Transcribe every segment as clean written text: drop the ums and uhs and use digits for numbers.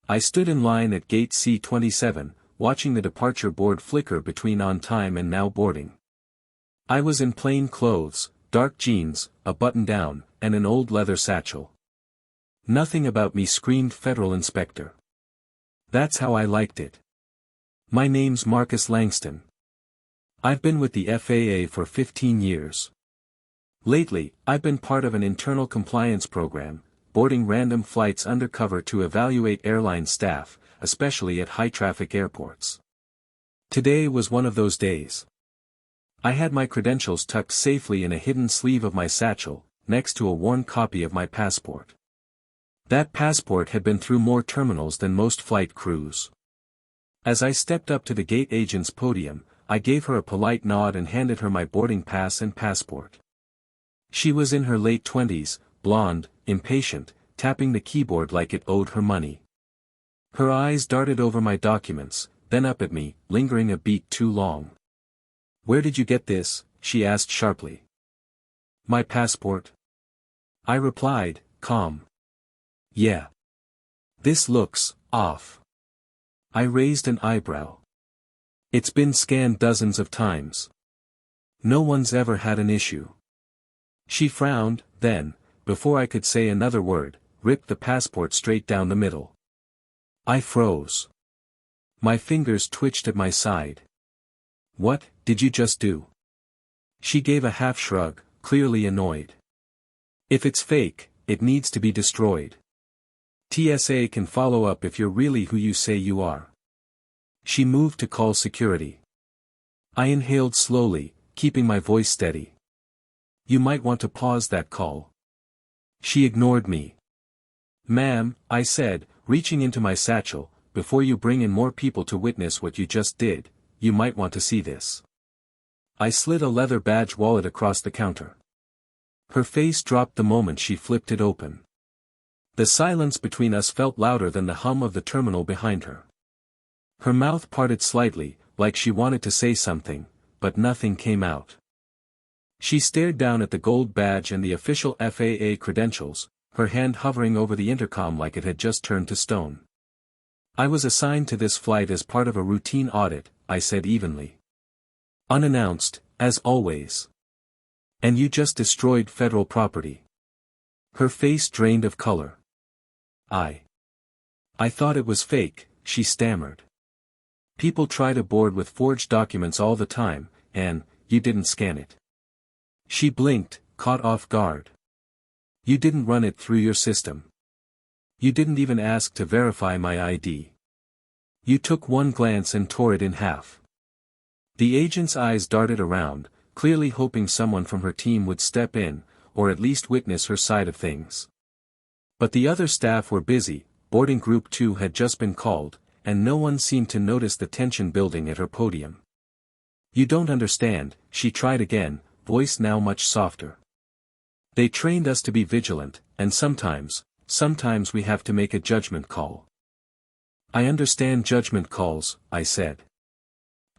I stood in line at gate C-27, watching the departure board flicker between on time and now boarding. I was in plain clothes, dark jeans, a button-down, and an old leather satchel. Nothing about me screamed federal inspector. That's how I liked it. My name's Marcus Langston. I've been with the FAA for 15 years. Lately, I've been part of an internal compliance program, boarding random flights undercover to evaluate airline staff, especially at high-traffic airports. Today was one of those days. I had my credentials tucked safely in a hidden sleeve of my satchel, next to a worn copy of my passport. That passport had been through more terminals than most flight crews. As I stepped up to the gate agent's podium, I gave her a polite nod and handed her my boarding pass and passport. She was in her late 20s, blonde, impatient, tapping the keyboard like it owed her money. Her eyes darted over my documents, then up at me, lingering a beat too long. "Where did you get this?" she asked sharply. "My passport?" I replied, calm. "Yeah. This looks off." I raised an eyebrow. "It's been scanned dozens of times. No one's ever had an issue." She frowned, then, before I could say another word, ripped the passport straight down the middle. I froze. My fingers twitched at my side. "What did you just do?" She gave a half shrug, clearly annoyed. "If it's fake, it needs to be destroyed. TSA can follow up if you're really who you say you are." She moved to call security. I inhaled slowly, keeping my voice steady. "You might want to pause that call." She ignored me. "Ma'am," I said, reaching into my satchel, "before you bring in more people to witness what you just did, you might want to see this." I slid a leather badge wallet across the counter. Her face dropped the moment she flipped it open. The silence between us felt louder than the hum of the terminal behind her. Her mouth parted slightly, like she wanted to say something, but nothing came out. She stared down at the gold badge and the official FAA credentials, her hand hovering over the intercom like it had just turned to stone. "I was assigned to this flight as part of a routine audit," I said evenly. "Unannounced, as always. And you just destroyed federal property." Her face drained of color. I thought it was fake," she stammered. "People try to board with forged documents all the time, and you didn't scan it." She blinked, caught off guard. "You didn't run it through your system. You didn't even ask to verify my ID. You took one glance and tore it in half." The agent's eyes darted around, clearly hoping someone from her team would step in, or at least witness her side of things. But the other staff were busy, boarding group 2 had just been called, and no one seemed to notice the tension building at her podium. "You don't understand," she tried again, voice now much softer. "They trained us to be vigilant, and sometimes we have to make a judgment call." "I understand judgment calls," I said.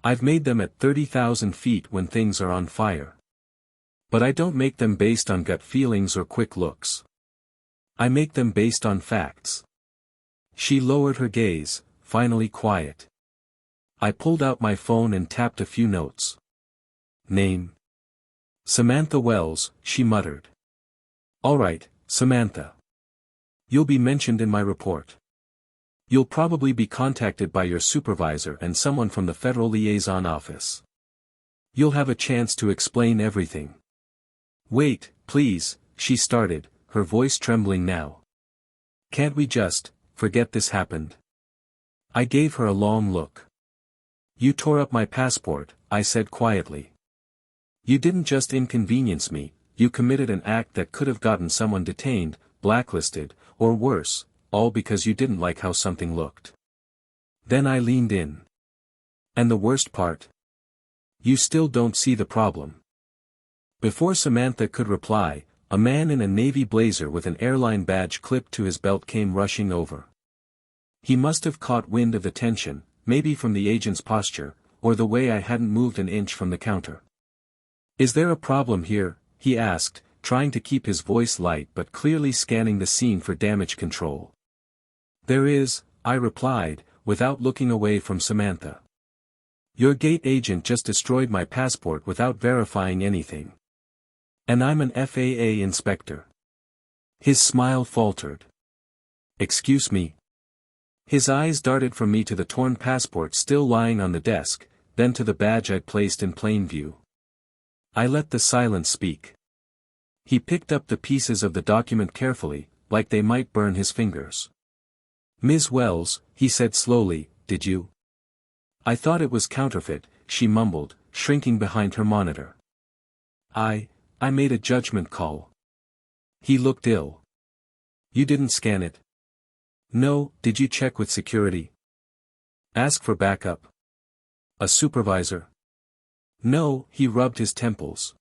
"I've made them at 30,000 feet when things are on fire. But I don't make them based on gut feelings or quick looks. I make them based on facts." She lowered her gaze, finally quiet. I pulled out my phone and tapped a few notes. "Name?" "Samantha Wells," she muttered. "All right, Samantha. You'll be mentioned in my report. You'll probably be contacted by your supervisor and someone from the Federal Liaison Office. You'll have a chance to explain everything." "Wait, please," she started, her voice trembling now. "Can't we just forget this happened?" I gave her a long look. "You tore up my passport," I said quietly. "You didn't just inconvenience me, you committed an act that could have gotten someone detained, blacklisted, or worse, all because you didn't like how something looked." Then I leaned in. "And the worst part? You still don't see the problem." Before Samantha could reply, a man in a navy blazer with an airline badge clipped to his belt came rushing over. He must have caught wind of the tension, maybe from the agent's posture, or the way I hadn't moved an inch from the counter. "Is there a problem here?" he asked, trying to keep his voice light but clearly scanning the scene for damage control. "There is," I replied, without looking away from Samantha. Your gate agent just destroyed my passport without verifying anything. And I'm an FAA inspector. His smile faltered. Excuse me. His eyes darted from me to the torn passport still lying on the desk, then to the badge I'd placed in plain view. I let the silence speak. He picked up the pieces of the document carefully, like they might burn his fingers. Ms. Wells, he said slowly, did you? I thought it was counterfeit, she mumbled, shrinking behind her monitor. I made a judgment call. He looked ill. You didn't scan it? No, did you check with security? Ask for backup. A supervisor? No, he rubbed his temples.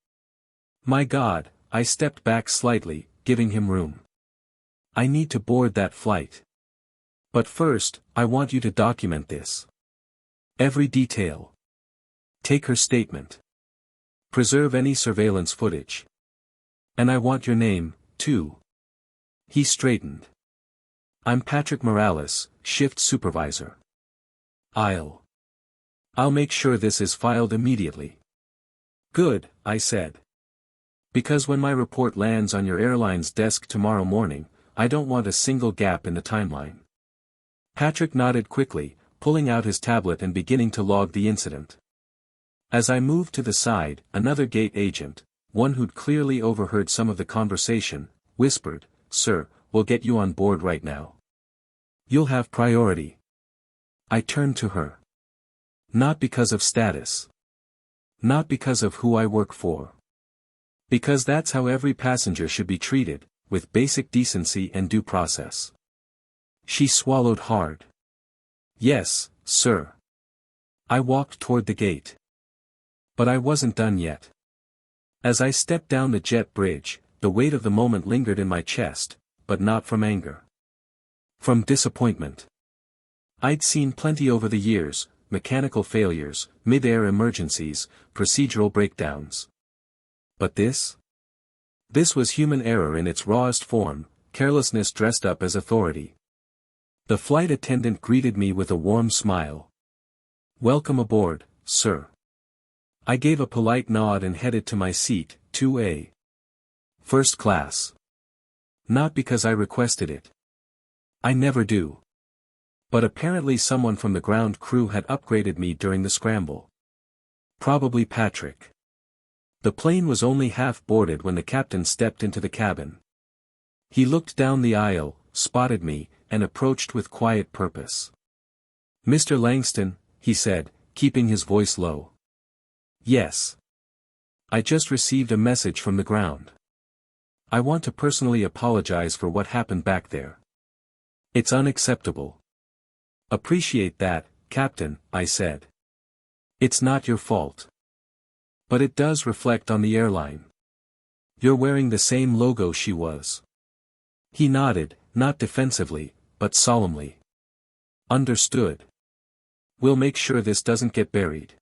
My God, I stepped back slightly, giving him room. I need to board that flight. But first, I want you to document this. Every detail. Take her statement. Preserve any surveillance footage. And I want your name, too. He straightened. I'm Patrick Morales, shift supervisor. I'll make sure this is filed immediately. Good, I said. Because when my report lands on your airline's desk tomorrow morning, I don't want a single gap in the timeline. Patrick nodded quickly, pulling out his tablet and beginning to log the incident. As I moved to the side, another gate agent, one who'd clearly overheard some of the conversation, whispered, Sir, we'll get you on board right now. You'll have priority. I turned to her. Not because of status. Not because of who I work for. Because that's how every passenger should be treated, with basic decency and due process. She swallowed hard. Yes, sir. I walked toward the gate. But I wasn't done yet. As I stepped down the jet bridge, the weight of the moment lingered in my chest, but not from anger. From disappointment. I'd seen plenty over the years, mechanical failures, mid-air emergencies, procedural breakdowns. But this? This was human error in its rawest form, carelessness dressed up as authority. The flight attendant greeted me with a warm smile. Welcome aboard, sir. I gave a polite nod and headed to my seat, 2A. First class. Not because I requested it. I never do. But apparently someone from the ground crew had upgraded me during the scramble. Probably Patrick. The plane was only half boarded when the captain stepped into the cabin. He looked down the aisle, spotted me, and approached with quiet purpose. Mr. Langston, he said, keeping his voice low. Yes. I just received a message from the ground. I want to personally apologize for what happened back there. It's unacceptable. Appreciate that, Captain, I said. It's not your fault. But it does reflect on the airline. You're wearing the same logo she was. He nodded, not defensively, but solemnly. Understood. We'll make sure this doesn't get buried.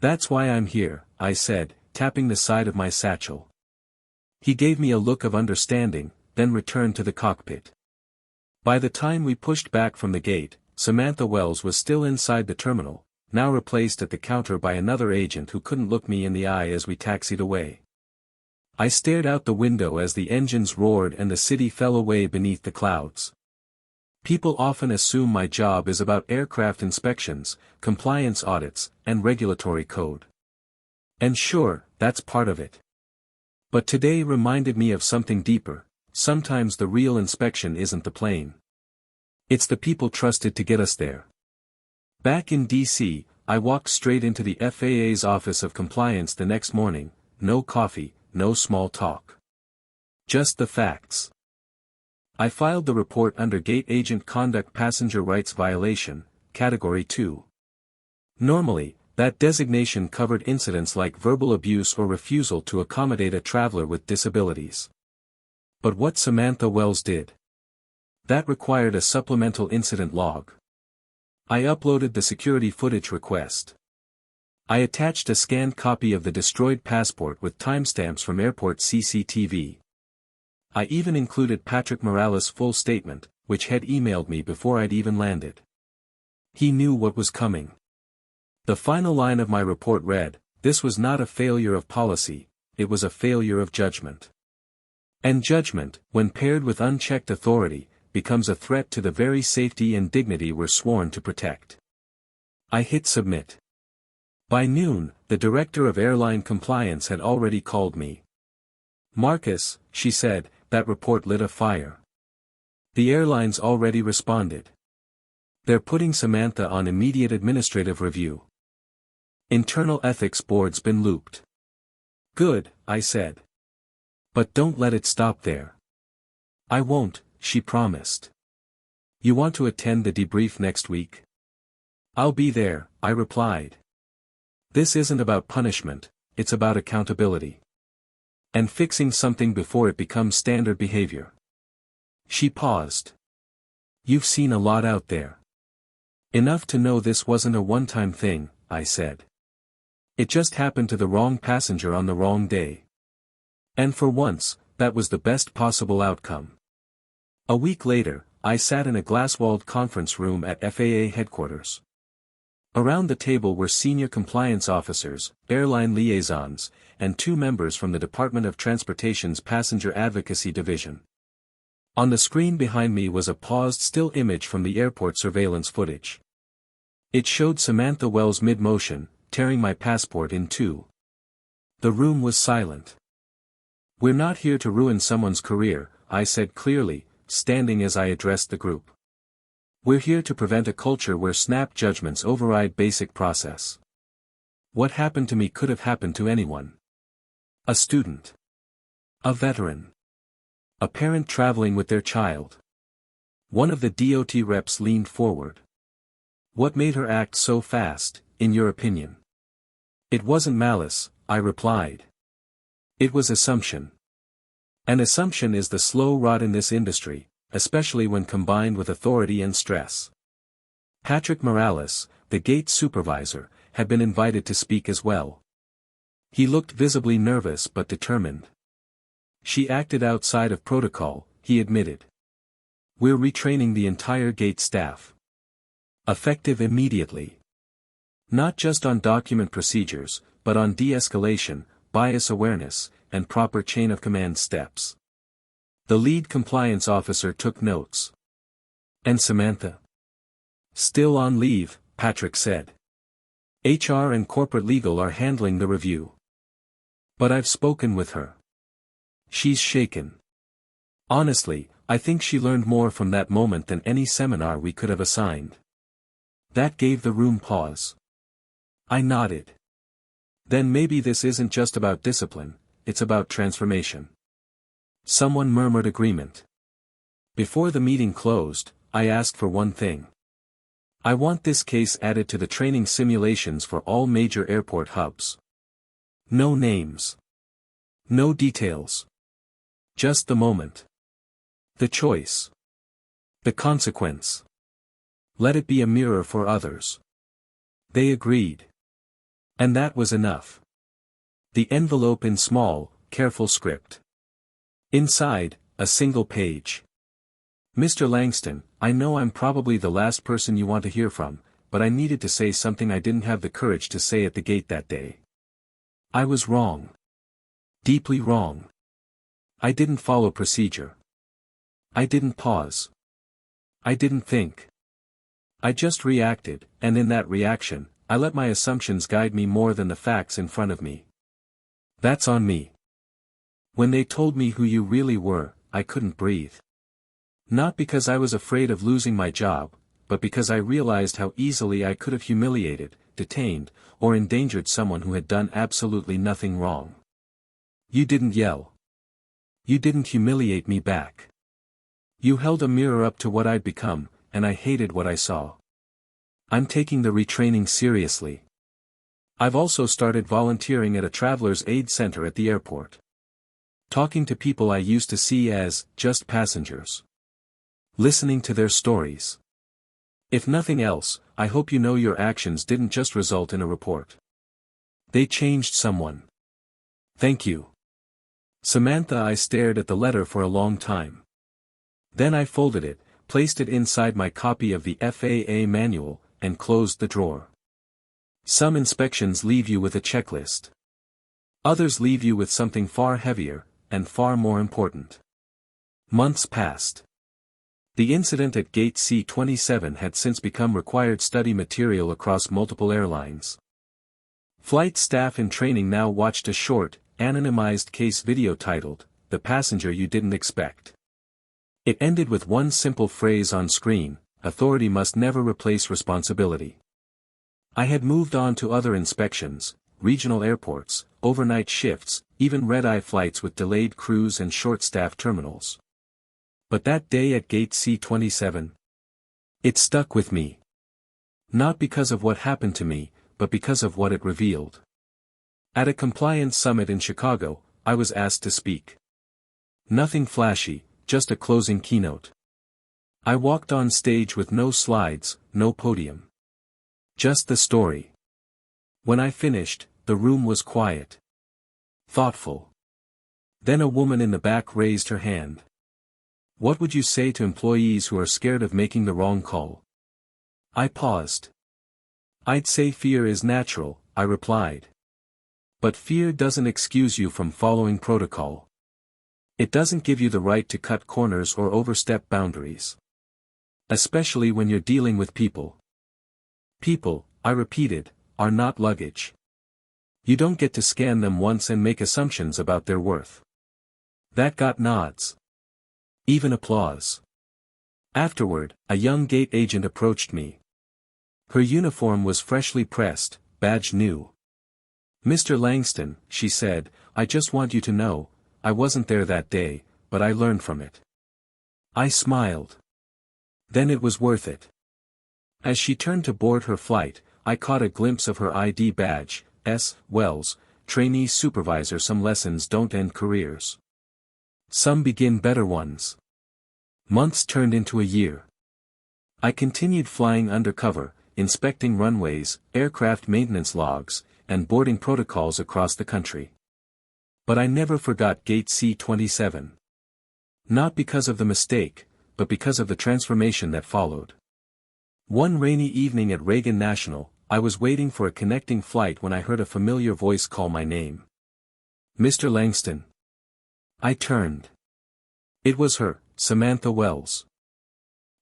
That's why I'm here, I said, tapping the side of my satchel. He gave me a look of understanding, then returned to the cockpit. By the time we pushed back from the gate, Samantha Wells was still inside the terminal, now replaced at the counter by another agent who couldn't look me in the eye as we taxied away. I stared out the window as the engines roared and the city fell away beneath the clouds. People often assume my job is about aircraft inspections, compliance audits, and regulatory code. And sure, that's part of it. But today reminded me of something deeper. Sometimes the real inspection isn't the plane. It's the people trusted to get us there. Back in D.C., I walked straight into the FAA's Office of Compliance the next morning, no coffee, no small talk. Just the facts. I filed the report under Gate Agent Conduct Passenger Rights Violation, Category 2. Normally, that designation covered incidents like verbal abuse or refusal to accommodate a traveler with disabilities. But what Samantha Wells did? That required a supplemental incident log. I uploaded the security footage request. I attached a scanned copy of the destroyed passport with timestamps from airport CCTV. I even included Patrick Morales' full statement, which had emailed me before I'd even landed. He knew what was coming. The final line of my report read, "This was not a failure of policy, it was a failure of judgment." And judgment, when paired with unchecked authority, becomes a threat to the very safety and dignity we're sworn to protect. I hit submit. By noon, the director of airline compliance had already called me. "Marcus," she said, "that report lit a fire. The airline's already responded. They're putting Samantha on immediate administrative review. Internal ethics board's been looped." "Good," I said. "But don't let it stop there." "I won't," she promised. "You want to attend the debrief next week?" "I'll be there," I replied. "This isn't about punishment, it's about accountability. And fixing something before it becomes standard behavior." She paused. "You've seen a lot out there. Enough to know this wasn't a one-time thing," I said. "It just happened to the wrong passenger on the wrong day. And for once, that was the best possible outcome." A week later, I sat in a glass-walled conference room at FAA headquarters. Around the table were senior compliance officers, airline liaisons, and 2 members from the Department of Transportation's Passenger Advocacy Division. On the screen behind me was a paused still image from the airport surveillance footage. It showed Samantha Wells mid-motion, tearing my passport in two. The room was silent. "We're not here to ruin someone's career," I said clearly, standing as I addressed the group. "We're here to prevent a culture where snap judgments override basic process. What happened to me could have happened to anyone. A student. A veteran. A parent traveling with their child." One of the DOT reps leaned forward. "What made her act so fast, in your opinion?" "It wasn't malice," I replied. "It was assumption. An assumption is the slow rot in this industry, especially when combined with authority and stress." Patrick Morales, the gate supervisor, had been invited to speak as well. He looked visibly nervous but determined. "She acted outside of protocol," he admitted. "We're retraining the entire gate staff. Effective immediately. Not just on document procedures, but on de-escalation, bias awareness, and proper chain-of-command steps." The lead compliance officer took notes. "And Samantha?" "Still on leave," Patrick said. "HR and corporate legal are handling the review. But I've spoken with her. She's shaken. Honestly, I think she learned more from that moment than any seminar we could have assigned." That gave the room pause. I nodded. "Then maybe this isn't just about discipline, it's about transformation." Someone murmured agreement. Before the meeting closed, I asked for one thing. "I want this case added to the training simulations for all major airport hubs. No names. No details. Just the moment. The choice. The consequence. Let it be a mirror for others." They agreed. And that was enough. The envelope in small, careful script. Inside, a single page. "Mr. Langston, I know I'm probably the last person you want to hear from, but I needed to say something I didn't have the courage to say at the gate that day. I was wrong. Deeply wrong. I didn't follow procedure. I didn't pause. I didn't think. I just reacted, and in that reaction, I let my assumptions guide me more than the facts in front of me. That's on me. When they told me who you really were, I couldn't breathe. Not because I was afraid of losing my job, but because I realized how easily I could have humiliated, detained, or endangered someone who had done absolutely nothing wrong. You didn't yell. You didn't humiliate me back. You held a mirror up to what I'd become, and I hated what I saw. I'm taking the retraining seriously. I've also started volunteering at a traveler's aid center at the airport. Talking to people I used to see as just passengers. Listening to their stories. If nothing else, I hope you know your actions didn't just result in a report. They changed someone. Thank you." Samantha. I stared at the letter for a long time. Then I folded it, placed it inside my copy of the FAA manual, and closed the drawer. Some inspections leave you with a checklist. Others leave you with something far heavier, and far more important. Months passed. The incident at Gate C-27 had since become required study material across multiple airlines. Flight staff in training now watched a short, anonymized case video titled, "The Passenger You Didn't Expect." It ended with one simple phrase on screen: authority must never replace responsibility. I had moved on to other inspections, regional airports, overnight shifts, even red-eye flights with delayed crews and short-staffed terminals. But that day at Gate C-27? It stuck with me. Not because of what happened to me, but because of what it revealed. At a compliance summit in Chicago, I was asked to speak. Nothing flashy, just a closing keynote. I walked on stage with no slides, no podium. Just the story. When I finished, the room was quiet. Thoughtful. Then a woman in the back raised her hand. "What would you say to employees who are scared of making the wrong call?" I paused. "I'd say fear is natural," I replied. "But fear doesn't excuse you from following protocol. It doesn't give you the right to cut corners or overstep boundaries. Especially when you're dealing with people. People," I repeated, "are not luggage. You don't get to scan them once and make assumptions about their worth." That got nods. Even applause. Afterward, a young gate agent approached me. Her uniform was freshly pressed, badge new. "Mr. Langston," she said, "I just want you to know, I wasn't there that day, but I learned from it." I smiled. Then it was worth it. As she turned to board her flight, I caught a glimpse of her ID badge, S. Wells, Trainee Supervisor. Some lessons don't end careers. Some begin better ones. Months turned into a year. I continued flying undercover, inspecting runways, aircraft maintenance logs, and boarding protocols across the country. But I never forgot Gate C-27. Not because of the mistake, but because of the transformation that followed. One rainy evening at Reagan National, I was waiting for a connecting flight when I heard a familiar voice call my name. "Mr. Langston." I turned. It was her, Samantha Wells.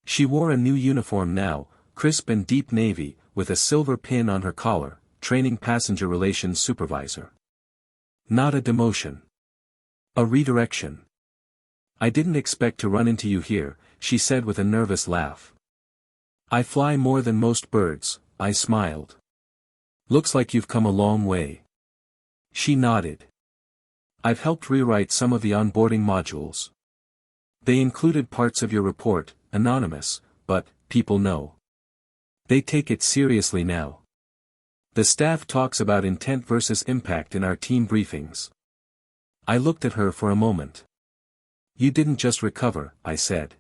She wore a new uniform now, crisp and deep navy, with a silver pin on her collar, training passenger relations supervisor. Not a demotion. A redirection. "I didn't expect to run into you here," she said with a nervous laugh. "I fly more than most birds," I smiled. "Looks like you've come a long way." She nodded. "I've helped rewrite some of the onboarding modules. They included parts of your report, anonymous, but people know. They take it seriously now. The staff talks about intent versus impact in our team briefings." I looked at her for a moment. "You didn't just recover," I said.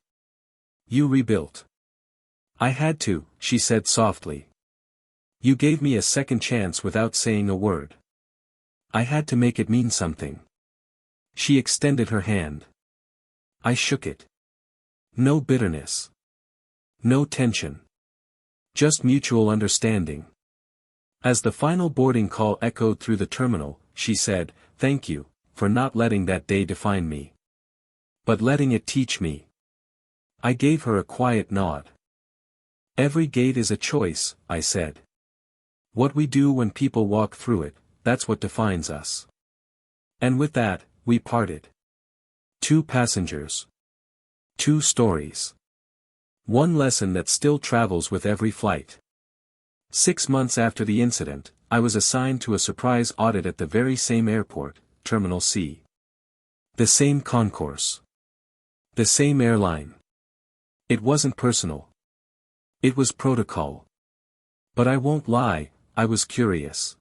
"You rebuilt." "I had to," she said softly. "You gave me a second chance without saying a word. I had to make it mean something." She extended her hand. I shook it. No bitterness. No tension. Just mutual understanding. As the final boarding call echoed through the terminal, she said, "Thank you, for not letting that day define me. But letting it teach me." I gave her a quiet nod. "Every gate is a choice," I said. "What we do when people walk through it, that's what defines us." And with that, we parted. 2 passengers. 2 stories. One lesson that still travels with every flight. 6 months after the incident, I was assigned to a surprise audit at the very same airport, Terminal C. The same concourse. The same airline. It wasn't personal. It was protocol. But I won't lie, I was curious.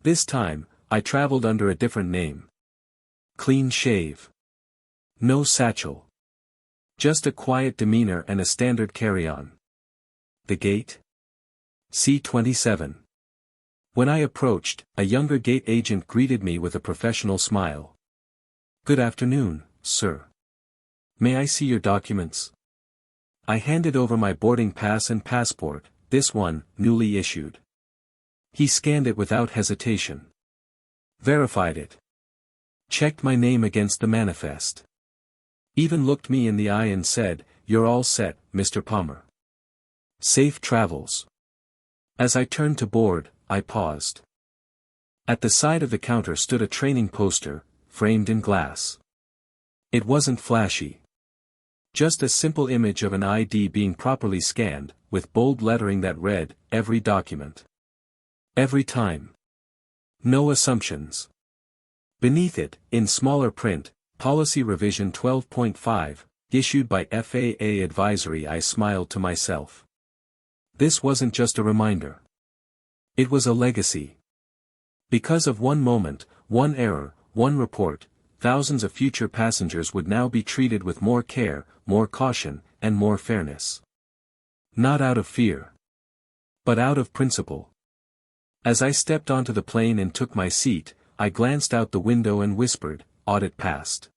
This time, I traveled under a different name. Clean shave. No satchel. Just a quiet demeanor and a standard carry-on. The gate? C-27. When I approached, a younger gate agent greeted me with a professional smile. "Good afternoon, sir. May I see your documents?" I handed over my boarding pass and passport, this one, newly issued. He scanned it without hesitation. Verified it. Checked my name against the manifest. Even looked me in the eye and said, "You're all set, Mr. Palmer. Safe travels." As I turned to board, I paused. At the side of the counter stood a training poster, framed in glass. It wasn't flashy. Just a simple image of an ID being properly scanned, with bold lettering that read, "Every document. Every time. No assumptions." Beneath it, in smaller print, Policy Revision 12.5, issued by FAA Advisory. I smiled to myself. This wasn't just a reminder. It was a legacy. Because of one moment, one error, one report, thousands of future passengers would now be treated with more care, more caution, and more fairness. Not out of fear, but out of principle. As I stepped onto the plane and took my seat, I glanced out the window and whispered, "Audit passed."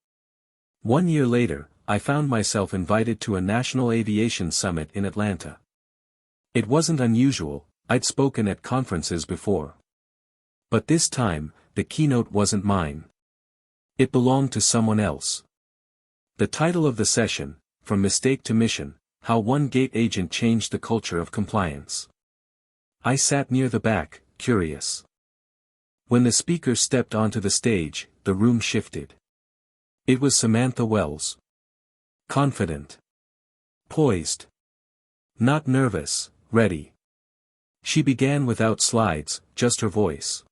1 year later, I found myself invited to a national aviation summit in Atlanta. It wasn't unusual, I'd spoken at conferences before. But this time, the keynote wasn't mine. It belonged to someone else. The title of the session, From Mistake to Mission, How One Gate Agent Changed the Culture of Compliance. I sat near the back, curious. When the speaker stepped onto the stage, the room shifted. It was Samantha Wells. Confident. Poised. Not nervous, ready. She began without slides, just her voice.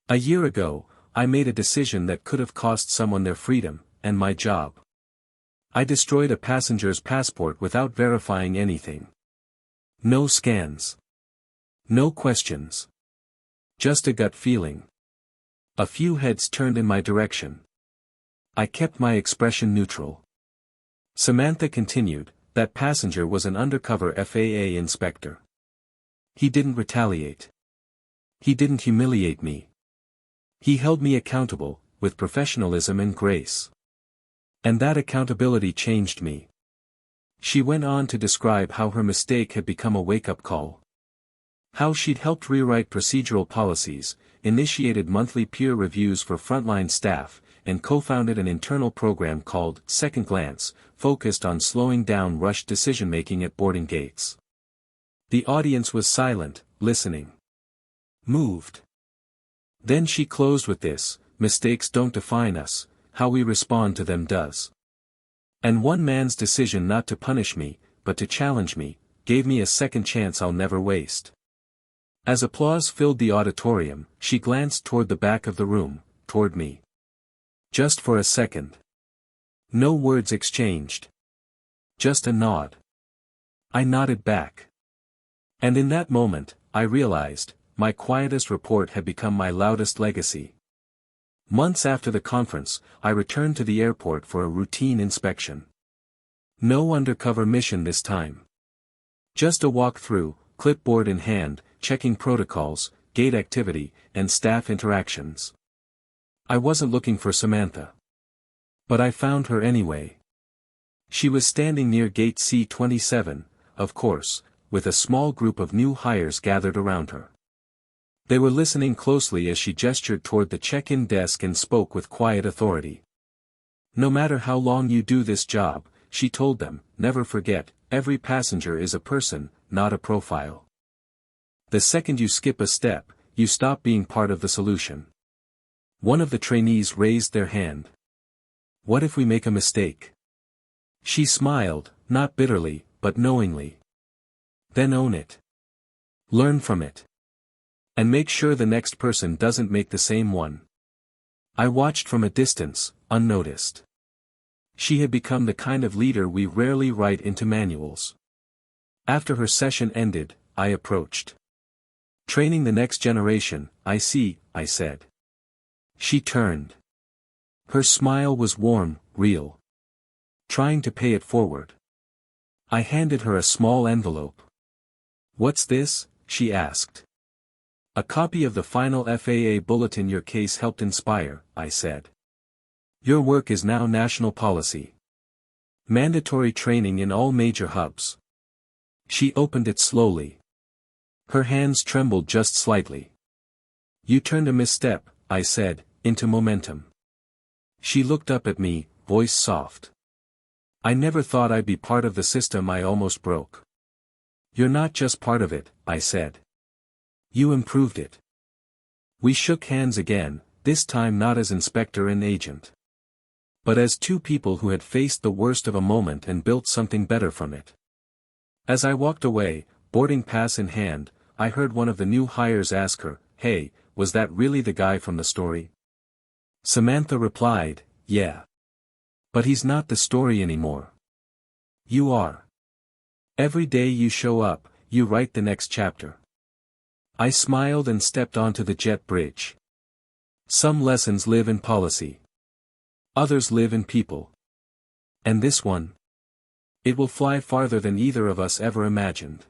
"A year ago, I made a decision that could have cost someone their freedom, and my job. I destroyed a passenger's passport without verifying anything. No scans. No questions. Just a gut feeling." A few heads turned in my direction. I kept my expression neutral. Samantha continued, "That passenger was an undercover FAA inspector. He didn't retaliate. He didn't humiliate me. He held me accountable, with professionalism and grace. And that accountability changed me." She went on to describe how her mistake had become a wake-up call. How she'd helped rewrite procedural policies, initiated monthly peer reviews for frontline staff, and co-founded an internal program called Second Glance, focused on slowing down rushed decision-making at boarding gates. The audience was silent, listening. Moved. Then she closed with this, "Mistakes don't define us, how we respond to them does. And one man's decision not to punish me, but to challenge me, gave me a second chance I'll never waste." As applause filled the auditorium, she glanced toward the back of the room, toward me. Just for a second. No words exchanged. Just a nod. I nodded back. And in that moment, I realized, my quietest report had become my loudest legacy. Months after the conference, I returned to the airport for a routine inspection. No undercover mission this time. Just a walk-through, clipboard in hand, checking protocols, gate activity, and staff interactions. I wasn't looking for Samantha. But I found her anyway. She was standing near gate C-27, of course, with a small group of new hires gathered around her. They were listening closely as she gestured toward the check-in desk and spoke with quiet authority. "No matter how long you do this job," she told them, "never forget, every passenger is a person, not a profile. The second you skip a step, you stop being part of the solution." One of the trainees raised their hand. "What if we make a mistake?" She smiled, not bitterly, but knowingly. "Then own it. Learn from it. And make sure the next person doesn't make the same one." I watched from a distance, unnoticed. She had become the kind of leader we rarely write into manuals. After her session ended, I approached. "Training the next generation, I see," I said. She turned. Her smile was warm, real. Trying to pay it forward. I handed her a small envelope. "What's this?" she asked. "A copy of the final FAA bulletin your case helped inspire," I said. "Your work is now national policy. Mandatory training in all major hubs. She opened it slowly. Her hands trembled just slightly. You turned a misstep, I said, into momentum. She looked up at me, voice soft. I never thought I'd be part of the system I almost broke. You're not just part of it, I said. You improved it. We shook hands again, this time not as inspector and agent, but as two people who had faced the worst of a moment and built something better from it. As I walked away, boarding pass in hand, I heard one of the new hires ask her, "Hey, was that really the guy from the story?" Samantha replied, "Yeah. But he's not the story anymore. You are. Every day you show up, you write the next chapter." I smiled and stepped onto the jet bridge. Some lessons live in policy. Others live in people. And this one? It will fly farther than either of us ever imagined.